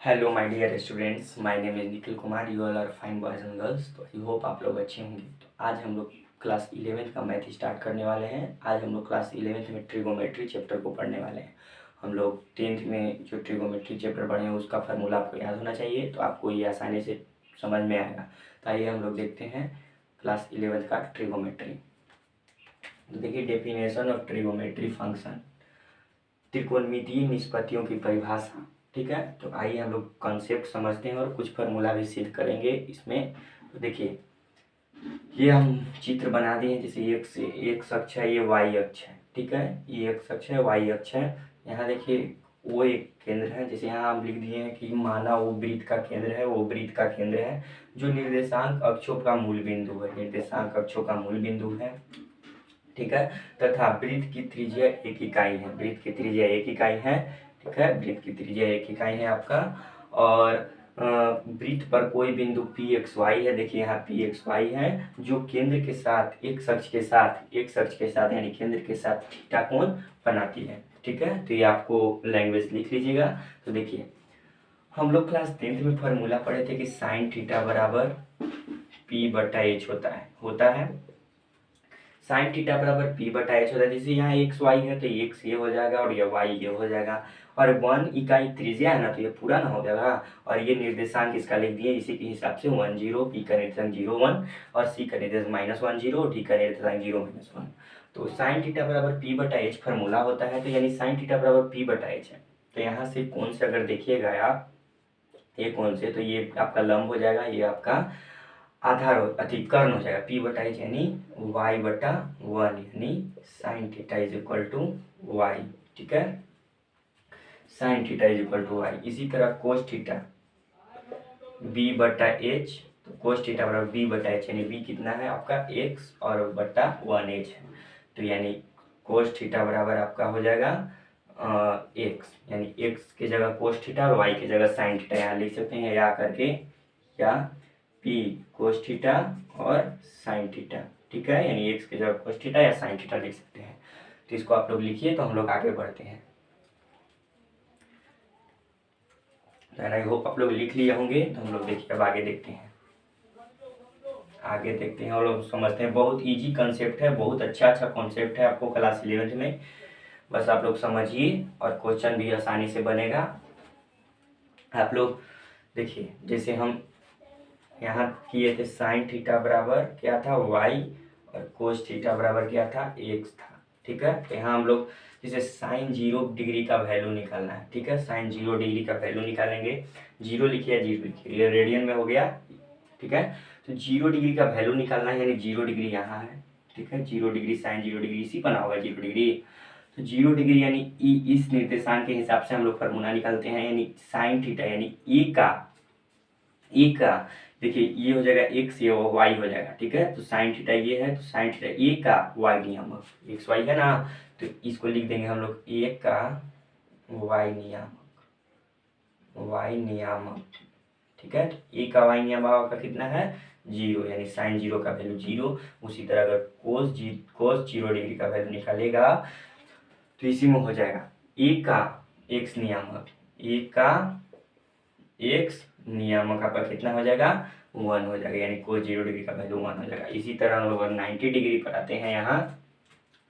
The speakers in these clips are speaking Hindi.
Hello my dear students, my name is Nikhil Kumar. You all are fine boys and girls. तो आई होप आप लोग अच्छे होंगे। तो आज हम लोग क्लास 11th का मैथ स्टार्ट करने वाले हैं। आज हम लोग क्लास 11th में ट्रिगोमेट्री चैप्टर को पढ़ने वाले हैं। हम लोग 10th में जो ट्रिगोमेट्री चैप्टर पढ़े हैं उसका फार्मूला आपको याद होना चाहिए, तो आपको ये आसानी से समझ में आएगा। तो आइए हम लोग देखते हैं क्लास 11th का ट्रिगोमेट्री। तो देखिए, डेफिनेशन ऑफ ट्रिगोमेट्री फंक्शन, त्रिकोणमितीय निष्पत्तियों की परिभाषा। ठीक है, तो आइए हम लोग कॉन्सेप्ट समझते हैं और कुछ फार्मूला भी सिद्ध करेंगे इसमें। तो देखिए, ये हम चित्र बना दिए हैं। जैसे एक अक्ष है, ये वाई अक्ष है। ठीक है, ये एक्स अक्ष है, वाई अक्ष है। यहाँ देखिए, वो एक केंद्र है। जैसे यहाँ हम लिख दिए हैं कि माना वो वृत्त का केंद्र है, वो वृत्त का केंद्र है जो निर्देशांक अक्षों का मूल बिंदु है। निर्देशांक अक्षों का मूल बिंदु है। ठीक है, तथा वृत्त की त्रिज्या 1 इकाई है। वृत्त की त्रिज्या 1 इकाई है। ठीक है, वृत्त की त्रिज्या 1 इकाई है आपका। और वृत्त पर कोई बिंदु पी एक्स वाई है। देखिए यहाँ पी एक्स वाई है जो केंद्र के साथ एक अक्ष के साथ यानी केंद्र के साथ थीटा कोण बनाती है। ठीक है, तो ये आपको लैंग्वेज लिख लीजिएगा। तो देखिए, हम लोग क्लास 10th में फॉर्मूला पढ़े थे कि साइन थीटा बराबर पी बटा एच होता है। साइन थीटा बराबर पी बटा एच होता है। जैसे यहाँ एक्स वाई है तो एक्स ये हो जाएगा और ये वाई ये हो जाएगा। और 1 इकाई त्रिज्या है ना, तो ये पूरा ना हो जाएगा। और ये निर्देशांक इसका लिख दिए इसी के हिसाब से 1 0, पी का निर्देशांक 0 1 और सी का निर्देशांक -1 0 और डी का निर्देशांक 0 -1। तो साइन थीटा बराबर पी बटा एच फॉर्मूला होता है। तो यानी साइन थीटा बराबर पी बटा एच है। तो यहाँ से कौन से अगर देखिएगा आप, ये कौन से, तो ये आपका लंब हो जाएगा, ये आपका आधार कर्ण हो जाएगा। पी बटा एच यानी वाई बटा 1 यानी sine theta is equal to Y. ठीक है, sine theta is equal to Y. इसी तरह कोस थीटा बी बटा एच, तो कोस थीटा बराबर बी बटा एच यानी बी कितना है आपका एक्स और बटा 1 एच है। तो यानी कोस थीटा बराबर आपका हो जाएगा एक्स, यानी एक्स की जगह कोस थीटा और वाई की जगह साइन थीटा यहाँ लिख सकते हैं, या करके या पी कोस थीटा और साइन थीटा। ठीक है, यानी एक्स की जगह कोस थीटा या साइन थीटा लिख सकते हैं। तो इसको आप लोग लिखिए, तो हम लोग आगे बढ़ते हैं। आई होप आप लोग लिख लिए होंगे। तो हम लोग देखिए अब आगे देखते हैं। हम लोग समझते हैं। बहुत इजी कॉन्सेप्ट है, बहुत अच्छा कॉन्सेप्ट है आपको क्लास 11th में। बस आप लोग समझिए और क्वेश्चन भी आसानी से बनेगा। आप लोग देखिए, जैसे हम यहाँ किए थे साइन थीटा बराबर क्या था वाई और कोस थीटा बराबर क्या था एक्स था। ठीक है, तो यहाँ हम लोग जैसे साइन 0 डिग्री का वैल्यू निकालना है। ठीक है, साइन 0 डिग्री का वैल्यू निकालेंगे। 0 लिखिए, 0 लिखिए, ये रेडियन में हो गया। ठीक है, तो 0 डिग्री का वैल्यू निकालना है, यानी 0 डिग्री यहाँ है। ठीक है, 0 डिग्री साइन 0 डिग्री इसी बना होगा 0 डिग्री। तो 0 डिग्री यानी इस निर्देशांक के हिसाब से हम लोग फार्मूला निकालते हैं, यानी साइन थीटा यानी ई का देखिए ये हो जाएगा एक्स, ये वाई हो जाएगा। ठीक है, तो साइन थीटा ये है, तो साइन थीटा ए का वाई नियामक एक्स वाई है ना, तो इसको लिख देंगे हम लोग ए का वाई नियामक। ठीक है, तो ए का वाई नियामक का कितना है 0, यानी साइन 0 का वैल्यू 0। उसी तरह अगर कोस 0 डिग्री का वैल्यू निकालेगा तो इसी में हो जाएगा ए का एक्स नियामक आपका कितना हो जाएगा 1 हो जाएगा, यानी कोस 0 डिग्री का वैल्यू 1 हो जाएगा। इसी तरह हम लोग 90 डिग्री पर आते हैं यहाँ,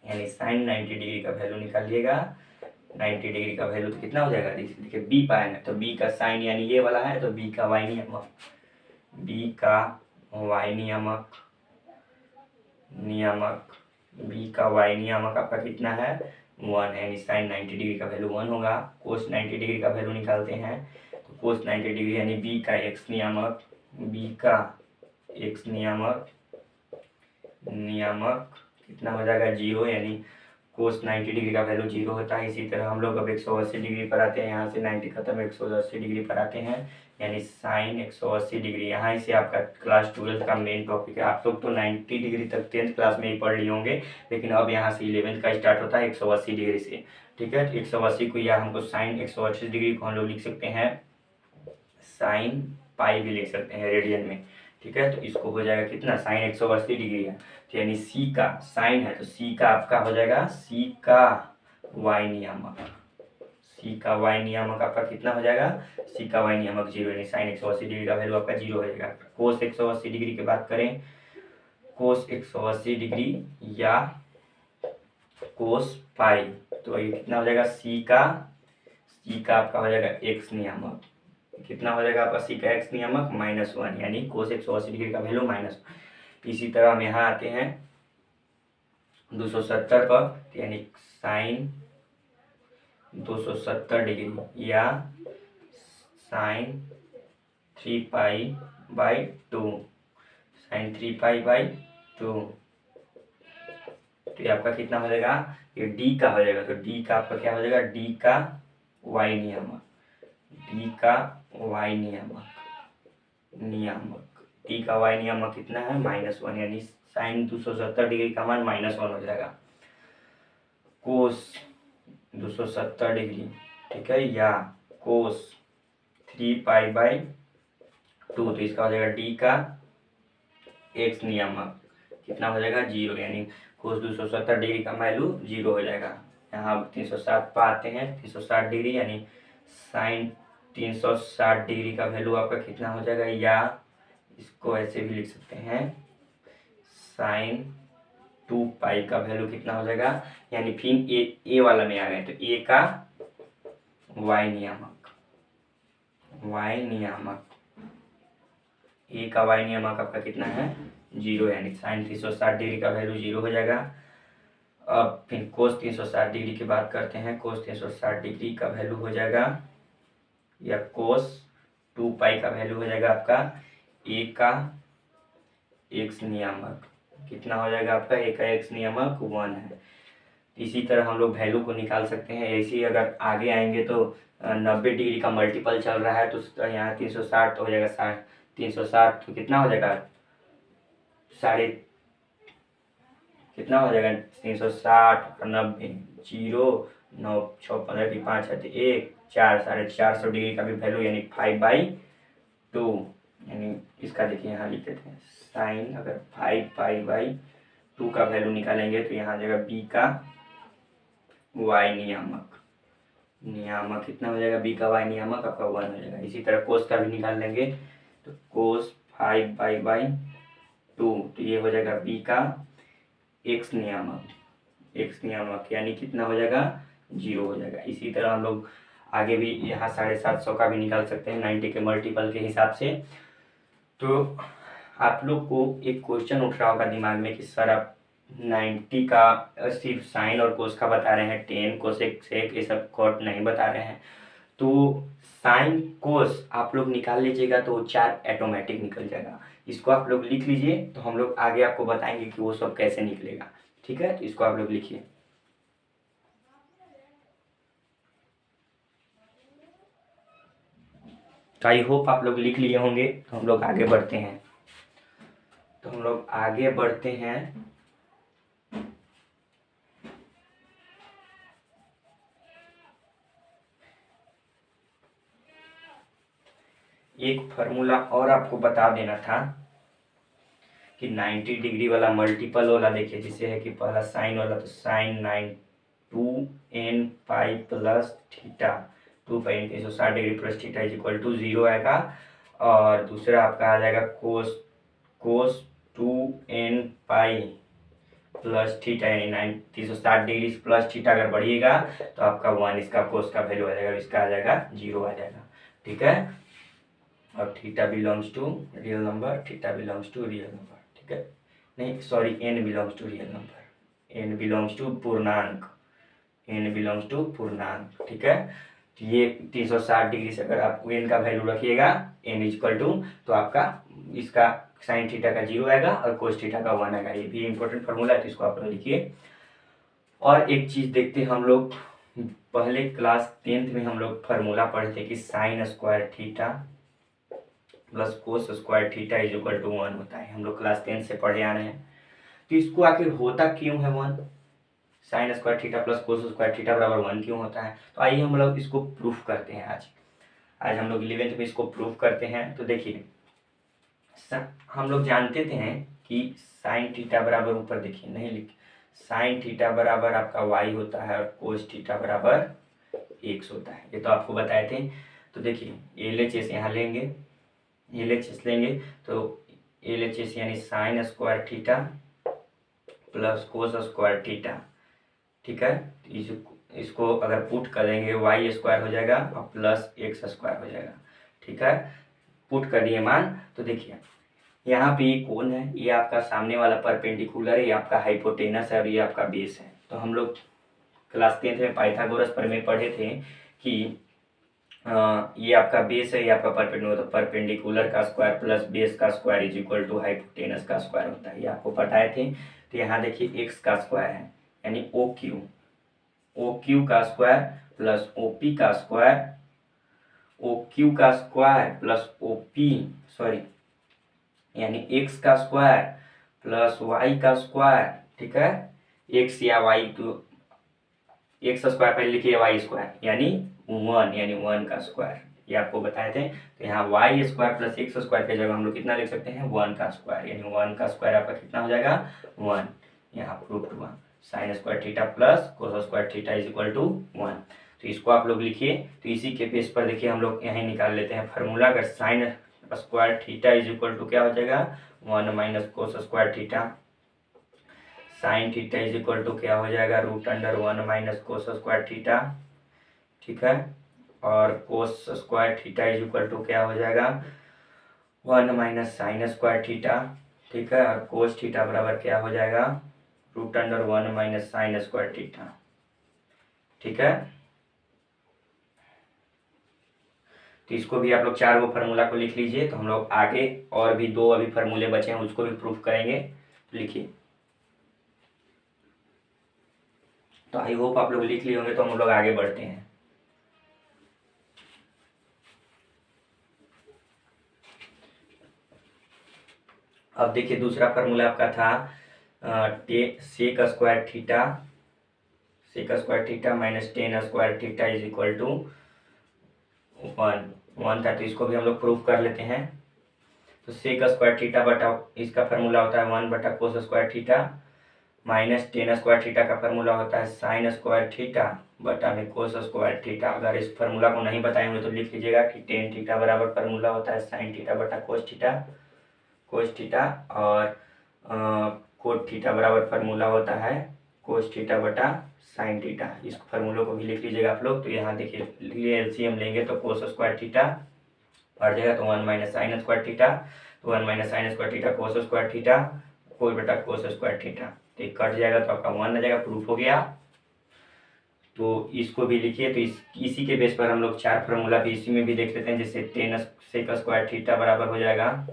यानी साइन 90 डिग्री का वैल्यू निकालिएगा। 90 डिग्री का वैल्यू तो कितना हो जाएगा, देखिए बी पाएंगे तो बी का साइन यानी ये वाला है, तो बी का वाई नियामक आपका कितना है 1, यानी साइन 90 डिग्री का वैल्यू 1 होगा। कोस 90 डिग्री का वैल्यू निकालते हैं, तो कोस 90 डिग्री यानी बी का एक्स नियामक कितना हो जाएगा 0, यानी कोस 90 डिग्री का वैल्यू 0 होता है। इसी तरह हम लोग अब 180 डिग्री पर आते हैं, यहाँ से 90 खत्म 180 डिग्री पर आते हैं, यानी साइन 180 डिग्री। यहाँ से आपका क्लास 12th का मेन टॉपिक है। आप लोग तो 90 डिग्री तक 10th क्लास में ही पढ़ लिए होंगे, लेकिन अब यहाँ से 11th का स्टार्ट होता है 180 डिग्री से। ठीक है, तो 180 को या हमको साइन 180 डिग्री को हम लोग लिख सकते हैं साइन पाई भी लिख सकते हैं रेडियन में। ठीक है, तो इसको हो जाएगा कितना साइन 180 डिग्री है, तो यानी सी का साइन है, तो सी का आपका हो जाएगा सी का वाई नियामक सी का वाई नियामक आपका कितना हो जाएगा, सी का वाई नियामक 0, यानी साइन 180 डिग्री का वैल्यू आपका 0 हो जाएगा। कोस 180 डिग्री की बात करें, कोस 180 डिग्री या कोस पाई, तो ये कितना हो जाएगा, सी का आपका हो जाएगा एक्स नियामक, कितना हो जाएगा आपका सी का एक्स नियामक -1, यानी कोस 180 डिग्री का वैल्यू माइनस। इसी तरह हम यहाँ आते हैं 270 पर, यानी साइन 270 डिग्री या sine 3 pi by 2, sine 3 pi by 2, तो ये आपका कितना हो जाएगा, ये डी का हो जाएगा। तो डी का आपका क्या हो जाएगा, डी का वाई नियामक, डी का वाई नियामक डी का वाई नियामक कितना है, -1, यानी साइन 270 डिग्री का मान -1 हो जाएगा। कोस 270 डिग्री, ठीक है, या कोस 3 पाई बाई 2, तो इसका हो जाएगा डी का एक्स नियामक कितना हो जाएगा, 0, यानी कोस 270 डिग्री का वैल्यू 0 हो जाएगा। यहाँ 360 पर आते हैं, 360 डिग्री यानी साइन 360 डिग्री का वैल्यू आपका कितना हो जाएगा, या इसको ऐसे भी लिख सकते हैं, साइन 2 पाई का वैल्यू कितना हो जाएगा, यानी फिर ए वाला में आ गए, तो ए का वाई नियामक, ए का वाई नियामक आपका कितना है, 0, यानी साइन 360 डिग्री का वैल्यू 0 हो जाएगा। अब फिर कोस 360 डिग्री की बात करते हैं, कोस 360 डिग्री का वैल्यू हो जाएगा, या कोस 2 पाई का वैल्यू हो जाएगा आपका ए का एक्स नियामक, कितना हो जाएगा आपका, ए का एक्स नियामक 1 है। इसी तरह हम लोग वैल्यू को निकाल सकते हैं। ऐसे ही अगर आगे आएंगे तो 90 डिग्री का मल्टीपल चल रहा है, तो यहाँ 360 हो जाएगा, 360 तो कितना हो जाएगा, कितना हो जाएगा, 360 और 90, 0, 9, 6, 15 की 5 है, 1, 4, 450 डिग्री का भी वैल्यू, यानी 5/2, यानी इसका देखिए यहाँ लिख देते हैं, साइन अगर 5/2 का वैल्यू निकालेंगे तो यहाँ आ जाएगा बी का वाई नियामक कितना हो जाएगा, बी का वाई नियामक आपका 1 हो जाएगा। इसी तरह कोस का भी निकाल लेंगे, तो कोस 5/2, तो ये हो जाएगा बी का एक्स नियामक यानी कितना हो जाएगा, 0 हो जाएगा। इसी तरह हम लोग आगे भी यहाँ 750 का भी निकाल सकते हैं 90 के मल्टीपल के हिसाब से। तो आप लोग को एक क्वेश्चन उठ रहा होगा दिमाग में कि सर आप 90 का सिर्फ साइन और कोस का बता रहे हैं, 10 कोसेक सेक ये सब कॉट नहीं बता रहे हैं। तो साइन कोस आप लोग निकाल लीजिएगा तो 4 ऑटोमेटिक निकल जाएगा। इसको आप लोग लिख लीजिए, तो हम लोग आगे आपको बताएंगे कि वो सब कैसे निकलेगा। ठीक है, तो इसको आप लोग लिखिए। तो आई होप आप लोग लिख लिए होंगे। तो हम लोग आगे बढ़ते हैं। एक फार्मूला और आपको बता देना था कि 90 डिग्री वाला मल्टीपल वाला देखिए, जिसे है कि पहला साइन वाला, तो sine 2n pi plus theta, 2 pi 360 degree plus theta is equal to 0 आएगा। और दूसरा आपका आ जाएगा कोस 2n पाई प्लस थीटा, यानी 360 डिग्री प्लस थीटा अगर बढ़िएगा तो आपका 1 इसका कोस का वैल्यू आ जाएगा, इसका आ जाएगा 0 आ जाएगा। ठीक है, और theta belongs to real number, ठीक है, नहीं sorry, n belongs to real number, n belongs to पूर्णांक, ठीक है। तो ये 360 डिग्री से अगर आप n का वैल्यू रखिएगा n इक्वल टू, तो आपका इसका साइन थीटा का 0 आएगा और कोस थीटा का 1 आएगा। ये भी इंपॉर्टेंट फार्मूला है, तो इसको आप लोग लिखिए। और एक चीज़ देखते हैं, हम लोग पहले क्लास 10th में हम लोग फार्मूला पढ़े थे कि sine square theta plus cos square theta is equal to 1 होता है। हम लोग क्लास 10 से पढ़े आ रहे हैं। तो इसको आखिर होता क्यों है 1? Sign square theta plus cos square theta बराबर 1 क्यों होता है? तो आइए हम लोग इसको प्रूफ करते हैं। आज हम लोग 11th में इसको प्रूफ करते हैं। तो देखिए, हम लोग जानते थे कि साइन थीटा बराबर, ऊपर देखिए नहीं लिख, साइन थीटा बराबर आपका y होता है और कोस थीटा बराबर x होता है। ये तो आपको बताए थे। तो देखिए LHS यहाँ लेंगे, LHS लेंगे तो LHS यानी sign square theta plus cos square theta, ठीक है। इसको अगर पुट करेंगे वाई स्क्वायर हो जाएगा और प्लस एक्स स्क्वायर हो जाएगा, ठीक है। पुट कर दिए मान। तो देखिए यहाँ पे ये कौन है, ये आपका सामने वाला परपेंडिकुलर है, ये आपका हाइपोटेनस है और ये आपका बेस है। तो हम लोग क्लास 10th में पाइथागोरस प्रमेय पढ़े थे कि ये आपका बेस है, ये आपका परपेंडिकुलर, तो परपेंडिकुलर का स्क्वायर प्लस बेस का square is equal to hypotenuse का स्क्वायर होता है, ये आपको बताए थे। तो यहाँ देखिए एक्स का स्क्वायर है यानी ओ क्यू का स्क्वायर प्लस ओ पी का स्क्वायर, ओ क्यू का square plus O P sorry यानी एक्स का स्क्वायर प्लस वाई का स्क्वायर, ठीक है। एक्स या वाई तो एक्स स्क्वायर पहले लिखिए, वाई स्क्वायर यानी 1 का स्क्वायर, ये आपको बताए थे। तो यहाँ Y square plus X square की जगह हम लोग कितना लिख सकते हैं, 1 का स्क्वायर, यानी 1 का स्क्वायर आपका कितना हो जाएगा 1। यहाँ प्रूफ हुआ sine square theta plus cos square theta is equal to 1। तो इसको आप लोग लिखिए। तो इसी के बेस पर देखिए हम लोग यहीं निकाल लेते हैं फार्मूला। अगर sine square theta is equal to क्या हो जाएगा 1 minus cos square theta, sine theta is equal to क्या हो जाएगा √1 माइनस कोस स्क्वायर थीटा, ठीक है। और cos square theta is equal to क्या हो जाएगा 1 माइनस साइन स्क्वायर थीटा, ठीक है। और कोस थीटा बराबर क्या हो जाएगा √1 माइनस साइन स्क्वायर थीटा, ठीक है। तो इसको भी आप लोग 4 गो फार्मूला को लिख लीजिए। तो हम लोग आगे और भी 2 अभी फार्मूले बचे हैं उसको भी प्रूफ करेंगे। तो लिखिए। तो आई होप आप लोग लिख लिए होंगे। तो हम लोग आगे बढ़ते हैं। अब देखिए दूसरा फार्मूला आपका था sec square theta minus tan square theta is equal to 1 था। तो इसको भी हम लोग प्रूफ कर लेते हैं। तो सेक स्क्वायर थीटा बटा इसका फार्मूला होता है 1 बटा कोस square theta minus tan square theta का फार्मूला होता है साइन स्क्वायर थीटा बटा में कोस स्क्वायर थीटा। अगर इस फार्मूला को नहीं बताए होंगे तो लिख लीजिएगा कि टेन थीटा बराबर फार्मूला होता है साइन थीटा बटा कोस थीटा और कोट थीटा बराबर फार्मूला होता है कोस थीटा बटा साइन थीटा। इस फार्मूलों को भी लिख लीजिएगा आप लोग। तो यहाँ देखिए एलसीएम लेंगे तो कोस स्क्वायर थीटा बढ़ जाएगा तो 1 माइनस साइन स्क्वायर थीटा, तो 1 minus sign square theta cos square theta cos बटा कोस स्क्वायर थीटा, तो ये कट जाएगा तो आपका 1 आ जाएगा। प्रूफ हो गया। तो इसको भी लिखिए। तो इसी के बेस पर हम लोग 4 फार्मूला भी इसी में भी देख लेते हैं। जैसे टेन सेक स्क्वायर थीटा बराबर हो जाएगा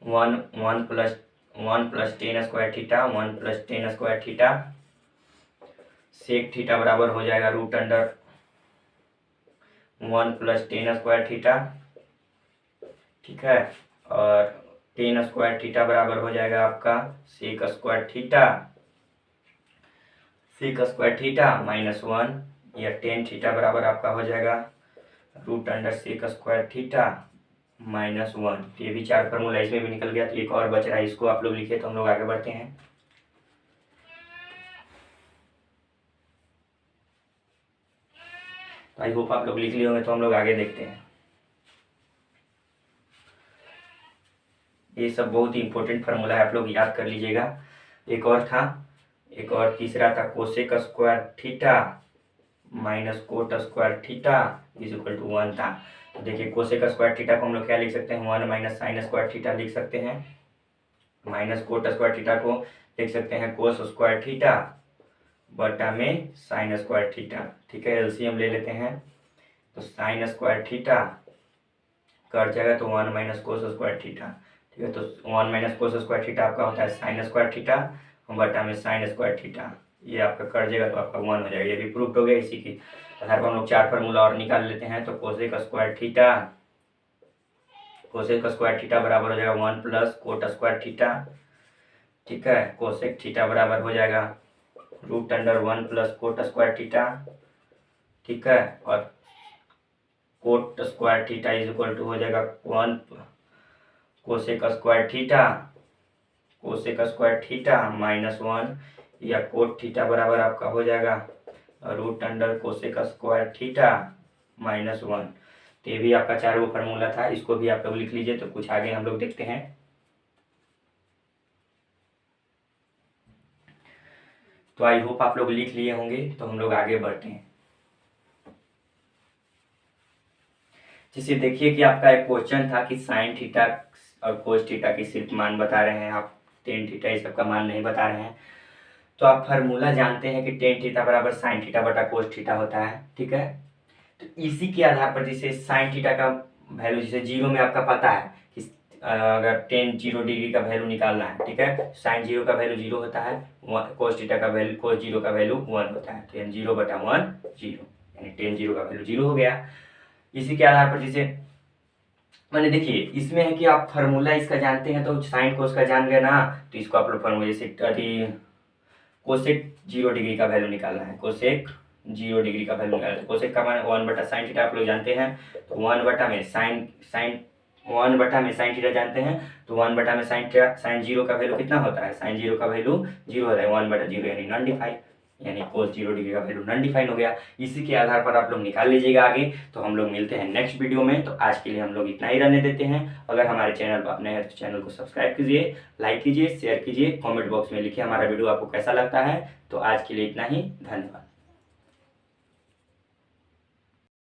1 plus tan square theta 1 plus tan square theta, sec theta बराबर हो जाएगा √1 प्लस टेन स्क्वायर थीटा, ठीक है। और टेन स्क्वायर थीटा बराबर हो जाएगा आपका सेक स्क्वायर थीटा माइनस 1 या टेन थीटा बराबर आपका हो जाएगा √सेक स्क्वायर थीटा माइनस 1। तो ये भी 4 फार्मूला इसमें भी निकल गया। तो एक और बच रहा है, इसको आप लोग लिखे। तो हम लोग आगे बढ़ते हैं। तो आई होप आप लोग लिख लिए होंगे। तो हम लोग आगे देखते हैं। ये सब बहुत ही इंपॉर्टेंट फार्मूला है, आप लोग याद कर लीजिएगा। एक और तीसरा था cosec square theta minus cot square theta is equal to 1 था। तो देखिए कोसेक स्क्वायर थीटा को हम लोग क्या लिख सकते हैं 1 माइनस साइन स्क्वायर थीटा लिख सकते हैं, माइनस कोट स्क्वायर थीटा को लिख सकते हैं कोस स्क्वायर थीटा बटा में साइन स्क्वायर थीटा, ठीक है। एलसीएम ले लेते हैं। तो साइन स्क्वायर थीटा कट जाएगा तो 1 माइनस कोस स्क्वायर थीटा, ठीक है। तो 1 माइनस कोस स्क्वायर थीटा आपका होता है साइन स्क्वायर थीटा बटा में साइन स्क्वायर थीटा, ये आपका कट जाएगा तो आपका 1 हो जाएगा। ये भी प्रूफ हो गया। इसी की आधार पर हम लोग 4 फार्मूला और निकाल लेते हैं। तो कोसेक स्क्वायर थीटा बराबर हो जाएगा 1 प्लस कोट स्क्वायर थीटा, ठीक है। कोसेक थीटा बराबर हो जाएगा √1 प्लस कोट स्क्वायर थीटा, ठीक है। और cot square theta is equal to हो जाएगा 1 कोसेक स्क्वायर थीटा माइनस 1 या कोट थीटा बराबर आपका हो जाएगा root under cosec square theta -1। तो ये भी आपका 4 वो फार्मूला था, इसको भी आप लोग लिख लीजिए। तो कुछ आगे हम लोग देखते हैं। तो आई होप आप लोग लिख लिए होंगे। तो हम लोग आगे बढ़ते हैं। जैसे देखिए कि आपका एक क्वेश्चन था कि साइन थीटा और कोस थीटा की सिर्फ मान बता रहे हैं, आप टेन थीटा इस सब का मान नहीं बता रहे हैं। तो आप फार्मूला जानते हैं कि टेन थीटा बराबर साइन थीटा बटा कोस थीटा होता है, ठीक है। तो इसी के आधार पर जैसे साइन थीटा का वैल्यू जैसे जीरो में आपका पता है कि अगर टेन 0 डिग्री का वैल्यू निकालना है, ठीक है, साइन जीरो का वैल्यू 0 होता है, कोस थीटा का वैल्यू कोस जीरो का वैल्यू 1 होता है। तो यानी 0/1 0, यानी टेन जीरो का वैल्यू 0 हो गया। इसी के आधार पर जैसे मैंने देखिए इसमें है कि आप फार्मूला इसका जानते हैं तो साइन कोस का जान गए ना। तो इसको आप लोग फार्मूला जैसे कोसेक 0 डिग्री का वैल्यू निकालना है, कोसेक 0 डिग्री का वैल्यू निकालना है। कोसेक का मान 1/sin थीटा आप लोग जानते हैं। तो 1 में साइन 1 साइन थीटा जानते हैं। तो 1 साइन थीटा, साइन 0 का वैल्यू कितना होता है, साइन 0 का वैल्यू 0 होता है, 1/0 यानी नॉन यानी कोस 0 डिग्री का वैल्यू नॉन हो गया। इसी के आधार पर आप लोग निकाल लीजिएगा आगे। तो हम लोग मिलते हैं नेक्स्ट वीडियो में। तो आज के लिए हम लोग इतना ही रहने देते हैं। अगर हमारे चैनल पर अपने हैं तो चैनल को सब्सक्राइब कीजिए, लाइक कीजिए, शेयर कीजिए, कमेंट बॉक्स में लिखिए हमारा वीडियो आपको कैसा लगता है। तो आज के लिए इतना ही, धन्यवाद।